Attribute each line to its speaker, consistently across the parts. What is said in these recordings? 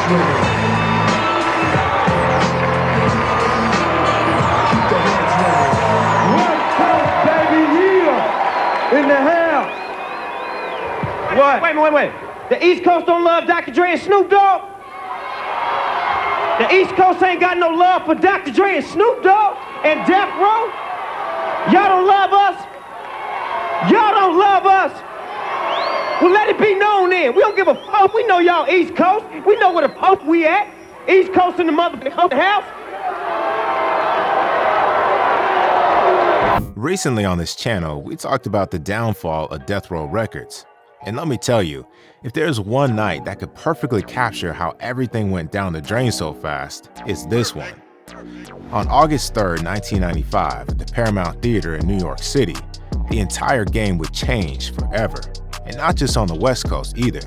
Speaker 1: In the house.
Speaker 2: What? Wait. The East Coast don't love Dr. Dre and Snoop Dogg? The East Coast ain't got no love for Dr. Dre and Snoop Dogg and Death Row? Y'all don't love us? Y'all don't love us? Well, let it be known then. We don't give a fuck. We know y'all East Coast. We know where the fuck we at. East Coast in the motherfucking house.
Speaker 3: Recently on this channel, we talked about the downfall of Death Row Records. And let me tell you, if there's one night that could perfectly capture how everything went down the drain so fast, it's this one. On August 3rd, 1995, at the Paramount Theater in New York City, the entire game would change forever. And not just on the West Coast either.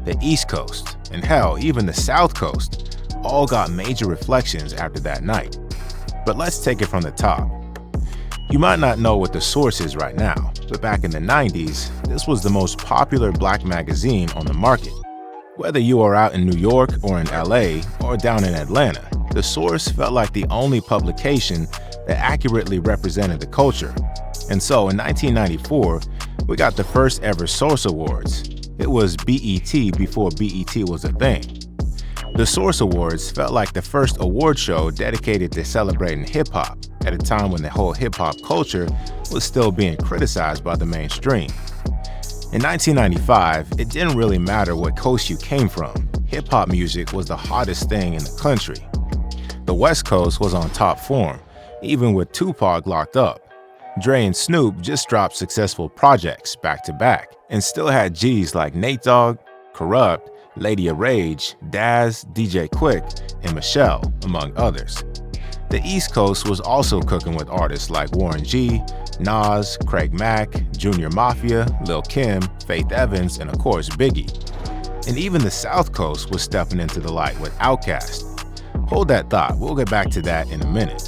Speaker 3: The East Coast, and hell, even the South Coast, all got major reflections after that night. But let's take it from the top. You might not know what the source is right now, but back in the 90s, this was the most popular black magazine on the market. Whether you are out in New York or in LA or down in Atlanta, the source felt like the only publication that accurately represented the culture. And so in 1994, we got the first ever Source Awards. It was BET before BET was a thing. The Source Awards felt like the first award show dedicated to celebrating hip-hop at a time when the whole hip-hop culture was still being criticized by the mainstream. In 1995, it didn't really matter what coast you came from. Hip-hop music was the hottest thing in the country. The West Coast was on top form, even with Tupac locked up. Dre and Snoop just dropped successful projects back-to-back and still had G's like Nate Dogg, Corrupt, Lady of Rage, Daz, DJ Quick, and Michelle, among others. The East Coast was also cooking with artists like Warren G, Nas, Craig Mack, Junior Mafia, Lil Kim, Faith Evans, and of course Biggie. And even the South Coast was stepping into the light with Outkast. Hold that thought, we'll get back to that in a minute.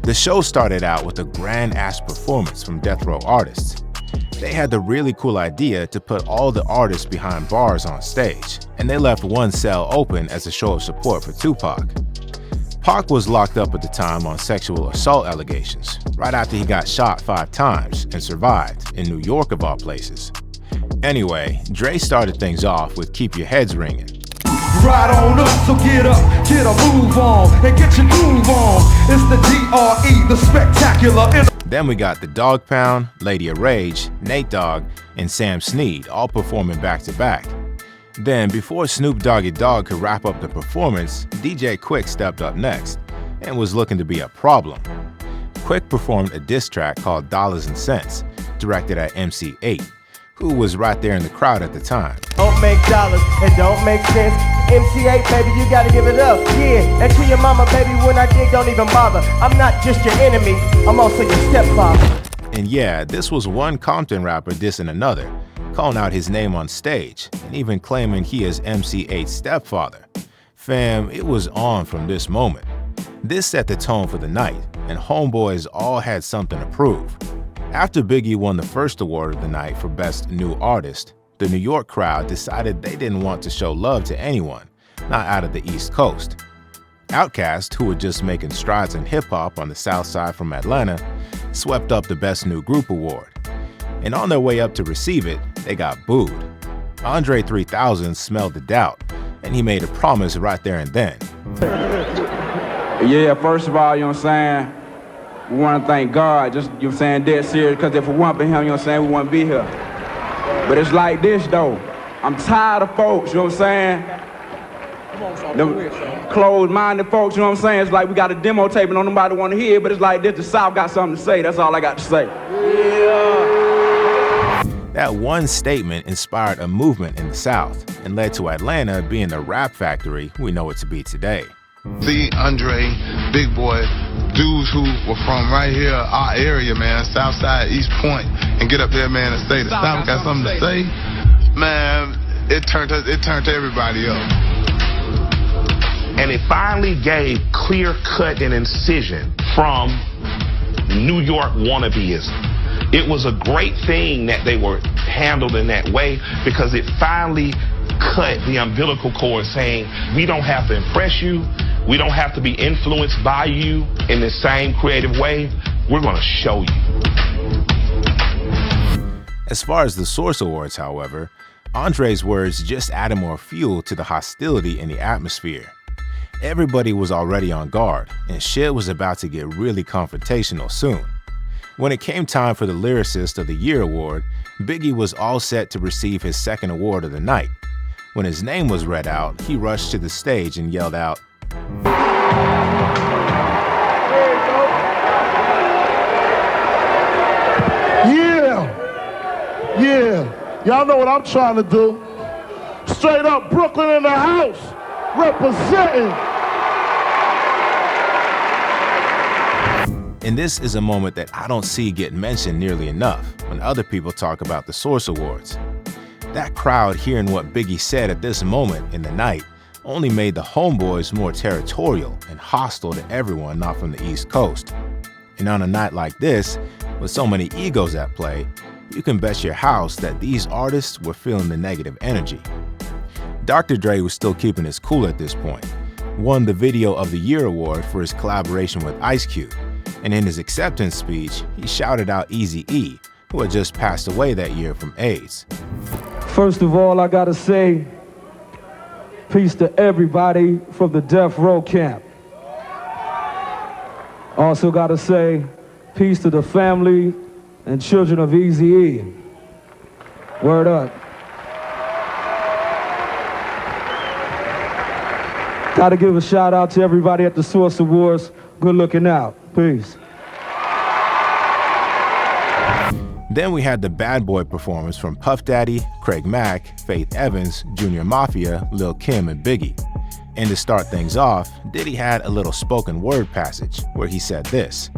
Speaker 3: The show started out with a grand-ass performance from Death Row artists. They had the really cool idea to put all the artists behind bars on stage, and they left one cell open as a show of support for Tupac. Pac was locked up at the time on sexual assault allegations, right after he got shot 5 times and survived, in New York of all places. Anyway, Dre started things off with Keep Your Heads Ringing.
Speaker 1: Ride on up, so get up, get a move on, and get your groove on. It's the DRE, the spectacular.
Speaker 3: Then we got the Dog Pound, Lady of Rage, Nate Dogg, and Sam Snead all performing back-to-back. Then, before Snoop Doggy Dogg could wrap up the performance, DJ Quick stepped up next and was looking to be a problem. Quick performed a diss track called Dollars and Cents, directed at MC8, who was right there in the crowd at the time.
Speaker 2: Don't make dollars, it don't make sense. MC8, baby, you gotta give it up. Yeah, and to your mama, baby, when I dig, don't even bother. I'm not just your enemy, I'm also your stepfather.
Speaker 3: And yeah, this was one Compton rapper dissing another, calling out his name on stage, and even claiming he is MC8's stepfather. Fam, it was on from this moment. This set the tone for the night, and homeboys all had something to prove. After Biggie won the first award of the night for Best New Artist, the New York crowd decided they didn't want to show love to anyone, not out of the East Coast. Outkast, who were just making strides in hip-hop on the South Side from Atlanta, swept up the Best New Group award. And on their way up to receive it, they got booed. Andre 3000 smelled the doubt, and he made a promise right there and then.
Speaker 4: Yeah, first of all, you know what I'm saying? We want to thank God, just, you know what I'm saying, dead serious, because if it weren't for him, you know what I'm saying, we wouldn't be here. But it's like this, though. I'm tired of folks, you know what I'm saying? Them closed-minded folks, you know what I'm saying? It's like we got a demo tape and nobody want to hear it, but it's like this, the South got something to say. That's all I got to say.
Speaker 3: Yeah. That one statement inspired a movement in the South and led to Atlanta being the rap factory we know it to be today.
Speaker 5: See, Andre, Big Boy, dudes who were from right here, our area, man, Southside, East Point, and get up there, man, and say the South got something to say, man, it turned everybody up.
Speaker 6: And it finally gave clear cut and incision from New York wannabeism. It was a great thing that they were handled in that way because it finally cut the umbilical cord saying, we don't have to impress you, we don't have to be influenced by you in the same creative way, we're gonna show you.
Speaker 3: As far as the Source Awards, however, Andre's words just added more fuel to the hostility in the atmosphere. Everybody was already on guard, and shit was about to get really confrontational soon. When it came time for the Lyricist of the Year award, Biggie was all set to receive his second award of the night. When his name was read out, he rushed to the stage and yelled out,
Speaker 7: Yeah, y'all know what I'm trying to do. Straight up Brooklyn in the house, representing.
Speaker 3: And this is a moment that I don't see get mentioned nearly enough when other people talk about the Source Awards. That crowd hearing what Biggie said at this moment in the night only made the homeboys more territorial and hostile to everyone not from the East Coast. And on a night like this, with so many egos at play, you can bet your house that these artists were feeling the negative energy. Dr. Dre was still keeping his cool at this point, won the Video of the Year award for his collaboration with Ice Cube, and in his acceptance speech, he shouted out Eazy-E, who had just passed away that year from AIDS.
Speaker 8: First of all, I gotta say, peace to everybody from the Death Row camp. Also gotta say, peace to the family and children of Eazy-E. Word up. Gotta give a shout out to everybody at the Source Awards. Good looking out. Peace.
Speaker 3: Then we had the Bad Boy performance from Puff Daddy, Craig Mack, Faith Evans, Junior Mafia, Lil' Kim, and Biggie. And to start things off, Diddy had a little spoken word passage where he said this.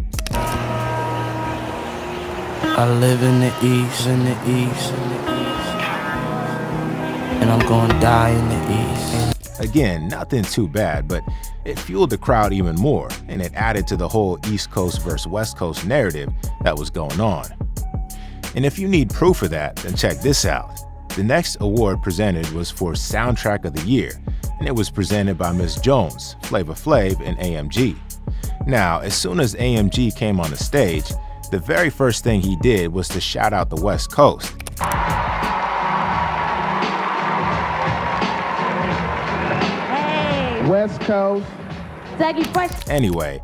Speaker 9: I live in the East, and I'm gonna die in the East.
Speaker 3: Again, nothing too bad, but it fueled the crowd even more, and it added to the whole East Coast versus West Coast narrative that was going on. And if you need proof of that, then check this out. The next award presented was for Soundtrack of the Year, and it was presented by Miss Jones, Flavor Flav, and AMG. Now, as soon as AMG came on the stage, the very first thing he did was to shout out the West Coast.
Speaker 10: Hey!
Speaker 7: West Coast.
Speaker 10: Dougie Fresh.
Speaker 3: Anyway,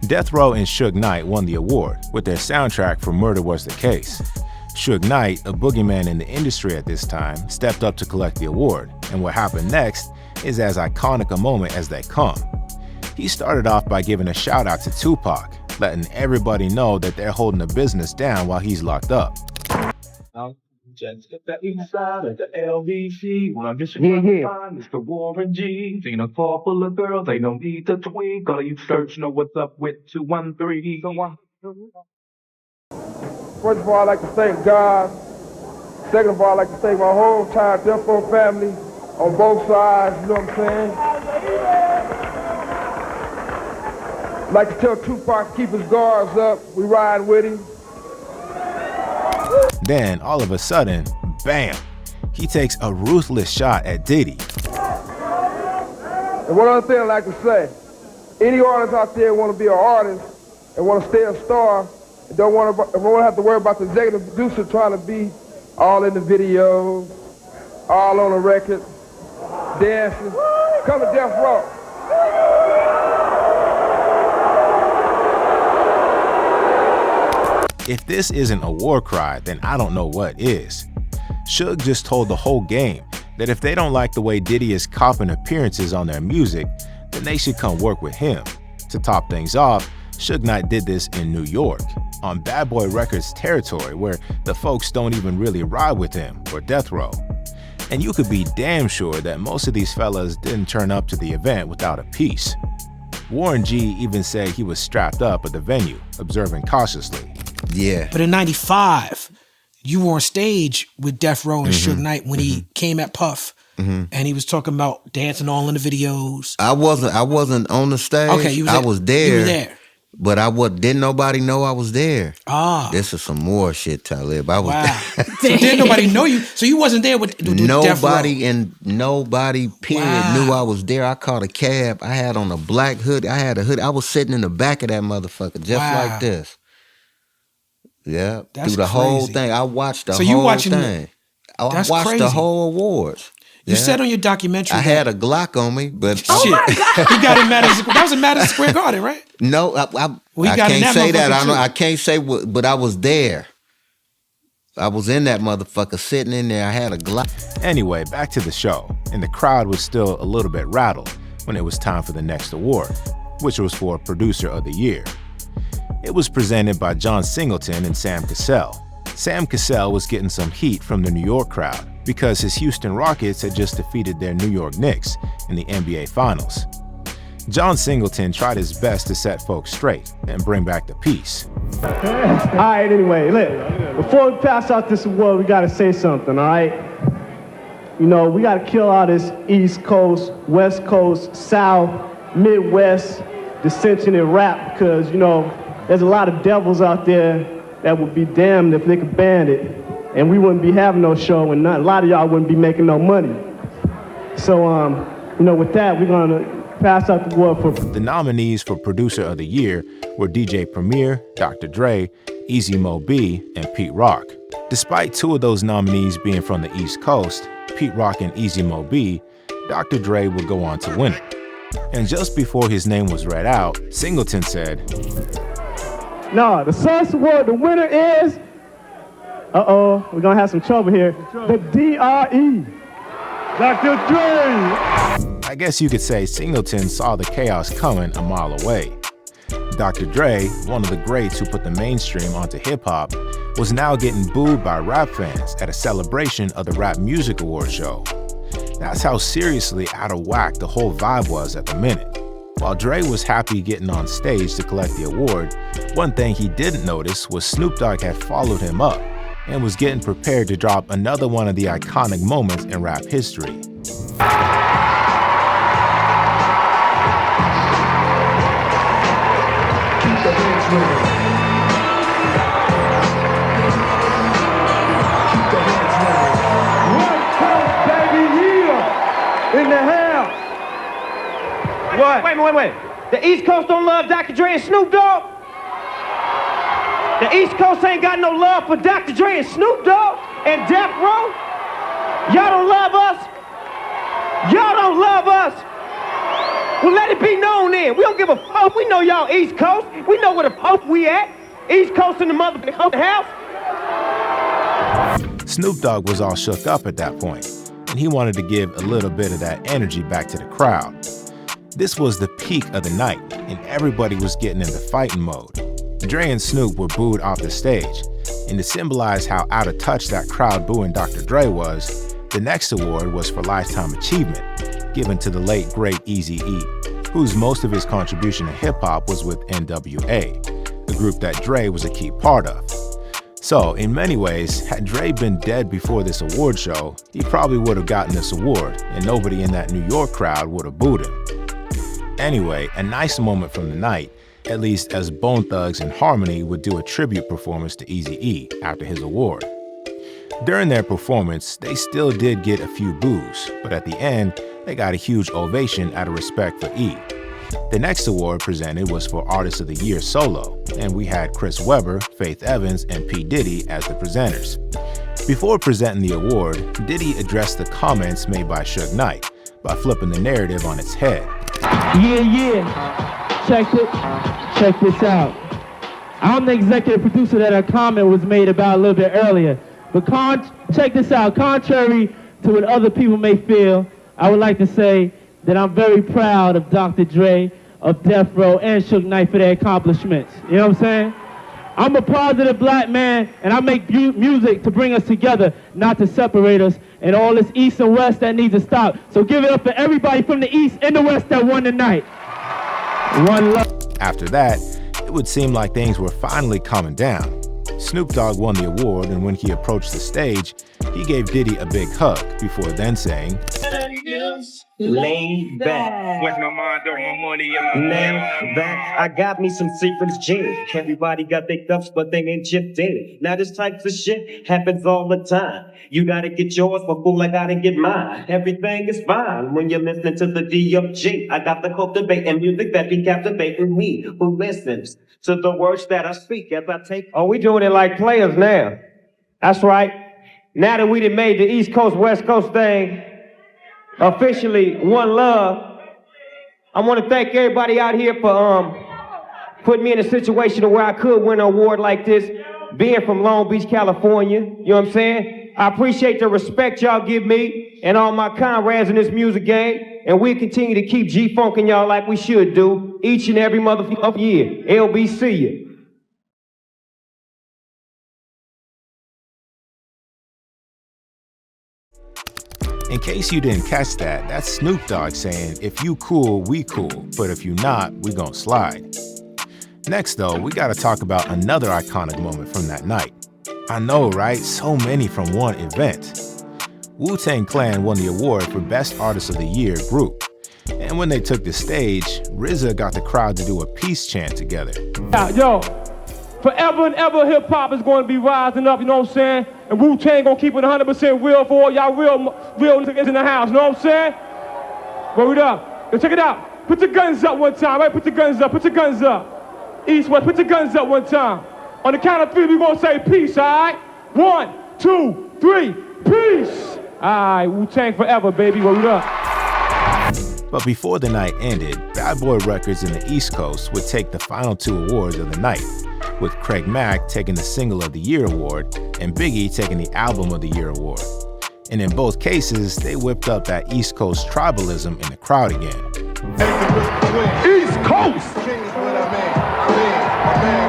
Speaker 3: Death Row and Suge Knight won the award with their soundtrack for Murder Was the Case. Suge Knight, a boogeyman in the industry at this time, stepped up to collect the award, and what happened next is as iconic a moment as they come. He started off by giving a shout out to Tupac, letting everybody know that they're holding the business down while he's locked up.
Speaker 11: Just at the east side of the LBC. When I'm just it's the Warren G. Seen a car full of girls, they don't need to tweak. All you search know what's up with 213.
Speaker 7: First of all, I'd like to thank God. Second of all, I'd like to thank my whole entire Death Row family on both sides, you know what I'm saying? I'd like to tell Tupac to keep his guards up. We ride with him.
Speaker 3: Then, all of a sudden, bam, he takes a ruthless shot at Diddy.
Speaker 7: And one other thing I'd like to say, any artist out there want to be an artist and want to stay a star, and don't want to have to worry about the executive producer trying to be all in the videos, all on the record, dancing, come to Death Row.
Speaker 3: If this isn't a war cry, then I don't know what is. Suge just told the whole game that if they don't like the way Diddy is copping appearances on their music, then they should come work with him. To top things off, Suge Knight did this in New York, on Bad Boy Records territory where the folks don't even really ride with him or Death Row. And you could be damn sure that most of these fellas didn't turn up to the event without a piece. Warren G even said he was strapped up at the venue, observing cautiously.
Speaker 12: Yeah.
Speaker 13: But in 95, you were on stage with Death Row and Suge Knight when he came at Puff. And he was talking about dancing all in the videos.
Speaker 12: I wasn't on the stage.
Speaker 13: Okay, you was
Speaker 12: I was there.
Speaker 13: You were there.
Speaker 10: But didn't nobody know I was there.
Speaker 13: Ah.
Speaker 10: This is some more shit, Talib. I was
Speaker 13: So didn't nobody know you? So you wasn't there with
Speaker 10: nobody period knew I was there. I caught a cab. I had on a black hood. I had a hood. I was sitting in the back of that motherfucker just like this. Yeah.
Speaker 13: That's
Speaker 10: through the whole thing. I watched the whole thing. I watched the whole awards.
Speaker 13: You said on your documentary
Speaker 10: I had a Glock on me, but
Speaker 13: shit. He got it that was in Madison Square Garden, right?
Speaker 10: No, I can't say that. I can't say what, but I was there. I was in that motherfucker sitting in there. I had a Glock.
Speaker 3: Anyway, back to the show, and the crowd was still a little bit rattled when it was time for the next award, which was for Producer of the Year. It was presented by John Singleton and Sam Cassell. Sam Cassell was getting some heat from the New York crowd because his Houston Rockets had just defeated their New York Knicks in the NBA Finals. John Singleton tried his best to set folks straight and bring back the peace.
Speaker 2: All right, anyway, look, before we pass out this award, we got to say something, all right? You know, we got to kill all this East Coast, West Coast, South, Midwest dissension in rap because, you know, there's a lot of devils out there that would be damned if they could ban it, and we wouldn't be having no show, and a lot of y'all wouldn't be making no money. So, you know, with that, we're gonna pass out the award for...
Speaker 3: The nominees for Producer of the Year were DJ Premier, Dr. Dre, Easy Mo B, and Pete Rock. Despite two of those nominees being from the East Coast, Pete Rock and Easy Mo B, Dr. Dre would go on to win it. And just before his name was read out, Singleton said,
Speaker 2: No, the Source Award, the winner is, we're gonna have some trouble here, the DRE, Dr. Dre.
Speaker 3: I guess you could say Singleton saw the chaos coming a mile away. Dr. Dre, one of the greats who put the mainstream onto hip-hop, was now getting booed by rap fans at a celebration of the Rap Music Award show. That's how seriously out of whack the whole vibe was at the minute. While Dre was happy getting on stage to collect the award, one thing he didn't notice was Snoop Dogg had followed him up and was getting prepared to drop another one of the iconic moments in rap history.
Speaker 2: In the house. What? Wait. The East Coast don't love Dr. Dre and Snoop Dogg? The East Coast ain't got no love for Dr. Dre and Snoop Dogg and Death Row? Y'all don't love us? Y'all don't love us? Well, let it be known then. We don't give a fuck. We know y'all East Coast. We know where the fuck we at. East Coast in the motherfucking house.
Speaker 3: Snoop Dogg was all shook up at that point, and he wanted to give a little bit of that energy back to the crowd. This was the peak of the night, and everybody was getting into fighting mode. Dre and Snoop were booed off the stage, and to symbolize how out of touch that crowd booing Dr. Dre was, the next award was for Lifetime Achievement, given to the late great Eazy-E, whose most of his contribution to hip-hop was with NWA, the group that Dre was a key part of. So, in many ways, had Dre been dead before this award show, he probably would have gotten this award, and nobody in that New York crowd would have booed him. Anyway, a nice moment from the night, at least as Bone Thugs and Harmony would do a tribute performance to Eazy-E after his award. During their performance, they still did get a few boos, but at the end, they got a huge ovation out of respect for E. The next award presented was for Artist of the Year Solo, and we had Chris Webber, Faith Evans, and P. Diddy as the presenters. Before presenting the award, Diddy addressed the comments made by Suge Knight by flipping the narrative on its head.
Speaker 12: Check this out. I'm the executive producer that a comment was made about a little bit earlier. But check this out. Contrary to what other people may feel, I would like to say that I'm very proud of Dr. Dre, of Death Row, and Suge Knight for their accomplishments. You know what I'm saying? I'm a positive black man, and I make music to bring us together, not to separate us, and all this East and West that needs to stop. So give it up for everybody from the East and the West that won tonight. One love.
Speaker 3: After that, it would seem like things were finally calming down. Snoop Dogg won the award, and when he approached the stage, he gave Diddy a big hug before then saying,
Speaker 2: Laid back.
Speaker 11: With my mind on my money and my
Speaker 2: Now that I got me some secrets jammed. Everybody got their cups, but they ain't chipped in. Now this type of shit happens all the time. You gotta get yours, but fool, I gotta get mine. Everything is fine when you're listening to the DFG. I got the cultivating music that be captivating me, who listens to the words that I speak as I take.
Speaker 14: Oh, we doing it like players now. That's right. Now that we done made the East Coast, West Coast thing officially one love, I want to thank everybody out here for putting me in a situation where I could win an award like this, being from Long Beach, California. You know what I'm saying? I appreciate the respect y'all give me and all my comrades in this music game, and we'll continue to keep G-funking y'all like we should do each and every motherfucking year. LBC you.
Speaker 3: In case you didn't catch that, that's Snoop Dogg saying, if you cool, we cool, but if you not, we gon' slide. Next though, we gotta talk about another iconic moment from that night. I know, right? So many from one event. Wu-Tang Clan won the award for Best Artist of the Year group. And when they took the stage, RZA got the crowd to do a peace chant together.
Speaker 14: Yo, forever and ever hip-hop is going to be rising up, you know what I'm saying? And Wu-Tang gonna keep it 100% real for all y'all real niggas in the house, you know what I'm saying? Word up. Yo, check it out. Put your guns up one time, right? Put your guns up, put your guns up. East, West, put your guns up one time. On the count of three, we gonna say peace, all right? 1, 2, 3, peace! All right, Wu-Tang forever, baby, word up.
Speaker 3: But before the night ended, Bad Boy Records in the East Coast would take the final 2 awards of the night, with Craig Mack taking the Single of the Year award and Biggie taking the Album of the Year award. And in both cases, they whipped up that East Coast tribalism in the crowd again.
Speaker 1: East Coast!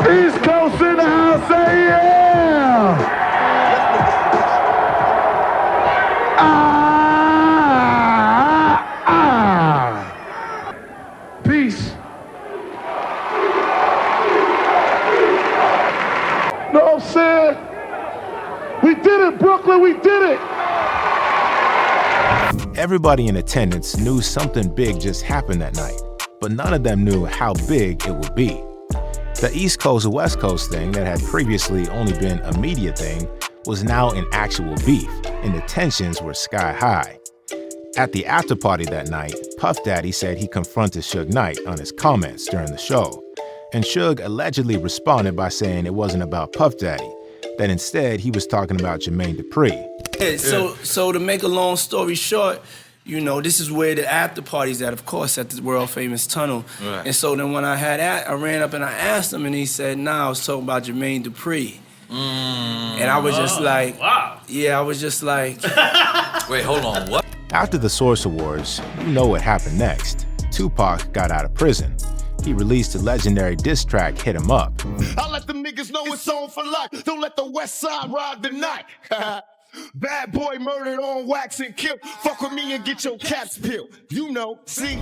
Speaker 1: East Coast in the house, say yeah! Peace. Know what I'm saying? We did it, Brooklyn, we did it!
Speaker 3: Everybody in attendance knew something big just happened that night, but none of them knew how big it would be. The East Coast West Coast thing that had previously only been a media thing was now an actual beef, and the tensions were sky high. At the after party that night, Puff Daddy said he confronted Suge Knight on his comments during the show, and Suge allegedly responded by saying it wasn't about Puff Daddy, that instead he was talking about Jermaine Dupri.
Speaker 9: Yeah, so to make a long story short, you know, this is where the after party's at, of course, at the world famous tunnel. Right. And so then when I ran up and I asked him, and he said, nah, I was talking about Jermaine Dupri. And I was just like, wow. Yeah, I was just like,
Speaker 15: wait, hold on, what?
Speaker 3: After the Source Awards, you know what happened next. Tupac got out of prison. He released a legendary diss track, Hit 'Em Up.
Speaker 16: I let them niggas know it's on for life. Don't let the West Side ride the night. Bad boy murdered on wax and killed. Fuck with me and get your caps peeled. You know, see.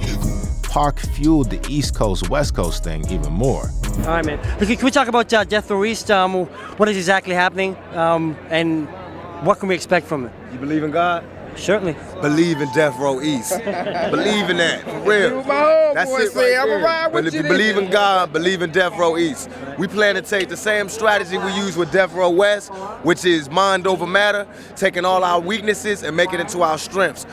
Speaker 3: Pac fueled the East Coast West Coast thing even more.
Speaker 17: All right, man. Can we talk about Death Row East? What is exactly happening, and what can we expect from it?
Speaker 18: You believe in God?
Speaker 17: Certainly.
Speaker 18: Believe in Death Row East. Believe in that, for real. That's it right there. But if you believe in God, believe in Death Row East. We plan to take the same strategy we use with Death Row West, which is mind over matter, taking all our weaknesses and making it into our strengths.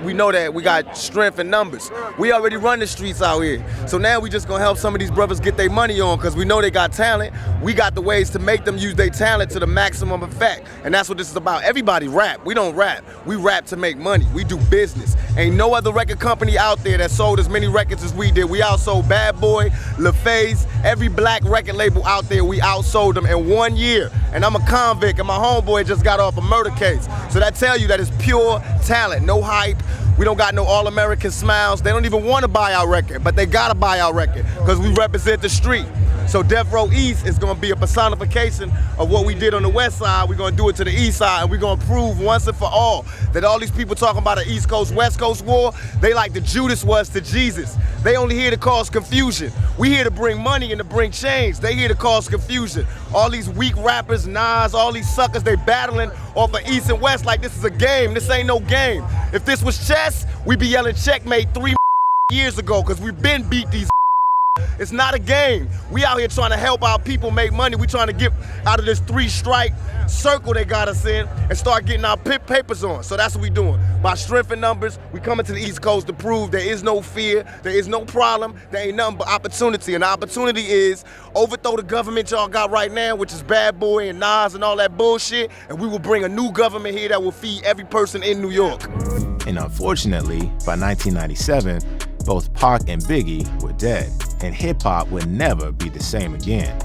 Speaker 18: We know that we got strength in numbers. We already run the streets out here. So now we just gonna help some of these brothers get their money on, because we know they got talent. We got the ways to make them use their talent to the maximum effect. And that's what this is about. Everybody rap. We don't rap. We rap to make money. We do business. Ain't no other record company out there that sold as many records as we did. We outsold Bad Boy, LaFace, every black record label out there, we outsold them in 1 year. And I'm a convict, and my homeboy just got off a murder case. So that tell you that it's pure talent, no hype. We don't got no all-American smiles. They don't even want to buy our record, but they gotta buy our record, because we represent the street. So Death Row East is gonna be a personification of what we did on the West Side. We're gonna do it to the East Side, and we're gonna prove once and for all that all these people talking about an East Coast, West Coast war, they like the Judas was to Jesus. They only here to cause confusion. We here to bring money and to bring change. They here to cause confusion. All these weak rappers, Nas, all these suckers, they battling off of East and West like this is a game. This ain't no game. If this was chess, We be yelling checkmate 3 years ago because we've been beat these. It's not a game. We out here trying to help our people make money. We trying to get out of this 3-strike circle they got us in and start getting our papers on. So that's what we doing. By strength in numbers, we coming to the East Coast to prove there is no fear, there is no problem, there ain't nothing but opportunity. And the opportunity is overthrow the government y'all got right now, which is Bad Boy and Nas and all that bullshit, and we will bring a new government here that will feed every person in New York.
Speaker 3: And unfortunately, by 1997, both Pac and Biggie were dead, and hip-hop would never be the same again.